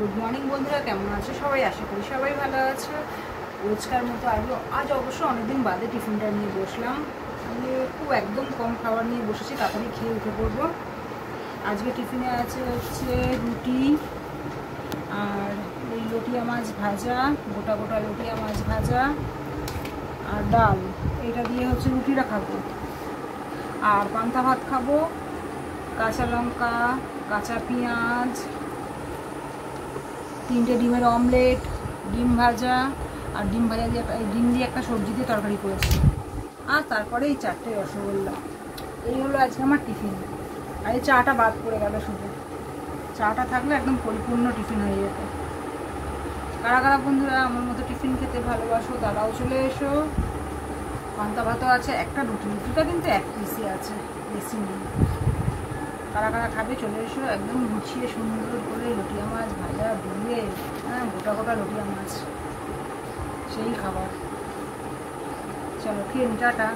Good morning বন্ধুরা, কেমন আছো সবাই? আশা করি সবাই ভালো আছো। রোজকার মতো আজ অবশ্য অনেকদিন বাদে টিফিনটা নিয়ে বসলাম। আমি খুব একদম কম খাবার নিয়ে বসেছি, তাড়াতাড়ি খেয়ে উঠে পড়বো। আজকে টিফিনে আছে হচ্ছে রুটি আর এই লটিয়া মাছ ভাজা, গোটা গোটা লটিয়া মাছ ভাজা আর ডাল। এটা দিয়ে হচ্ছে রুটিটা খাবো। আর পান্তা ভাত খাবো, কাঁচা লঙ্কা, কাঁচা পেঁয়াজ, 3টে ডিমের অমলেট, ডিম ভাজা আর ডিম ভাজা দিয়ে ডিম দিয়ে একটা সবজি দিয়ে তরকারি করেছি। আর তারপরে এই 4টে রসগোল্লা। এই হলো আজকে আমার টিফিন। আর এই চাটা বাদ পড়ে গেল শুধু। চাটা থাকলে একদম পরিপূর্ণ টিফিন হয়ে যেত। কারা কারা বন্ধুরা আমার মতো টিফিন খেতে ভালোবাসো তারাও চলে এসো। পান্তা ভাতও আছে, একটা রুটিটা কিন্তু 1 পিসই আছে, বেশি নেই। কারা কারা খাবে চলে এসো। একদম গুছিয়ে সুন্দর করে লটিয়া মাছ ভাজা দিয়ে, গোটা গোটা লটিয়া মাছ, সেই খাবার। চলো খেয়ে নি, টাটা।